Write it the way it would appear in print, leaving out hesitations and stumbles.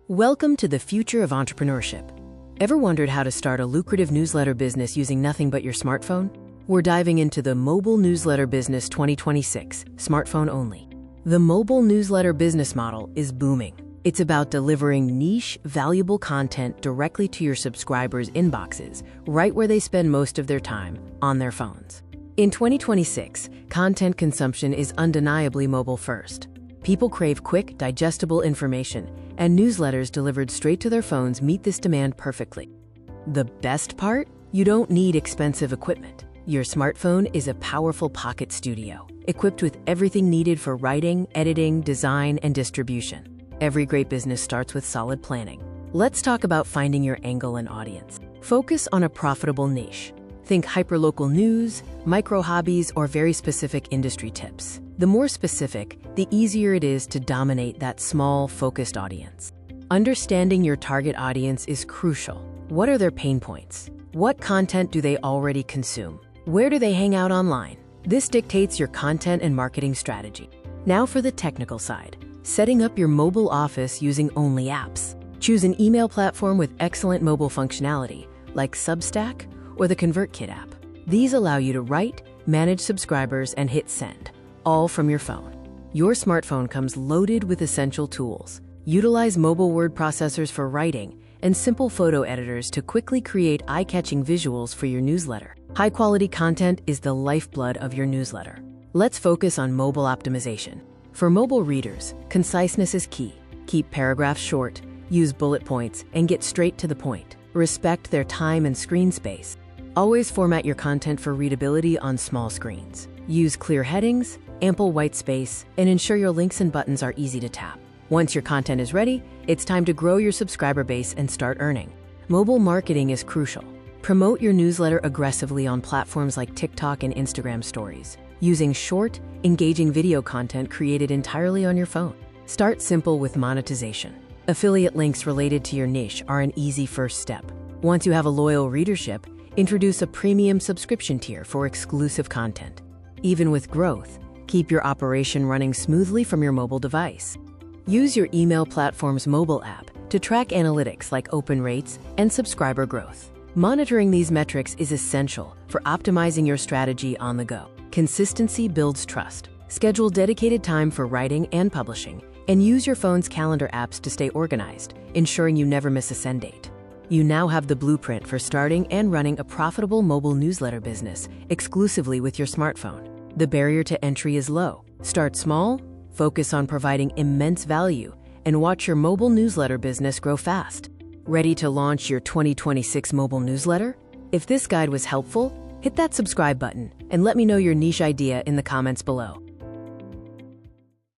Welcome to the future of entrepreneurship. Ever wondered how to start a lucrative newsletter business using nothing but your smartphone? We're diving into the Mobile Newsletter Business 2026, smartphone only. The mobile newsletter business model is booming. It's about delivering niche, valuable content directly to your subscribers' inboxes, right where they spend most of their time, on their phones. In 2026, content consumption is undeniably mobile first. People crave quick, digestible information, and newsletters delivered straight to their phones meet this demand perfectly. The best part? You don't need expensive equipment. Your smartphone is a powerful pocket studio, equipped with everything needed for writing, editing, design, and distribution. Every great business starts with solid planning. Let's talk about finding your angle and audience. Focus on a profitable niche. Think hyperlocal news, micro hobbies, or very specific industry tips. The more specific, the easier it is to dominate that small, focused audience. Understanding your target audience is crucial. What are their pain points? What content do they already consume? Where do they hang out online? This dictates your content and marketing strategy. Now for the technical side. Setting up your mobile office using only apps. Choose an email platform with excellent mobile functionality, like Substack or the ConvertKit app. These allow you to write, manage subscribers, and hit send, all from your phone. Your smartphone comes loaded with essential tools. Utilize mobile word processors for writing and simple photo editors to quickly create eye-catching visuals for your newsletter. High-quality content is the lifeblood of your newsletter. Let's focus on mobile optimization. For mobile readers, conciseness is key. Keep paragraphs short, use bullet points, and get straight to the point. Respect their time and screen space. Always format your content for readability on small screens. Use clear headings, ample white space, and ensure your links and buttons are easy to tap. Once your content is ready, it's time to grow your subscriber base and start earning. Mobile marketing is crucial. Promote your newsletter aggressively on platforms like TikTok and Instagram stories, using short, engaging video content created entirely on your phone. Start simple with monetization. Affiliate links related to your niche are an easy first step. Once you have a loyal readership, introduce a premium subscription tier for exclusive content. Even with growth, keep your operation running smoothly from your mobile device. Use your email platform's mobile app to track analytics like open rates and subscriber growth. Monitoring these metrics is essential for optimizing your strategy on the go. Consistency builds trust. Schedule dedicated time for writing and publishing, and use your phone's calendar apps to stay organized, ensuring you never miss a send date. You now have the blueprint for starting and running a profitable mobile newsletter business exclusively with your smartphone. The barrier to entry is low. Start small, focus on providing immense value, and watch your mobile newsletter business grow fast. Ready to launch your 2026 mobile newsletter? If this guide was helpful, hit that subscribe button and let me know your niche idea in the comments below.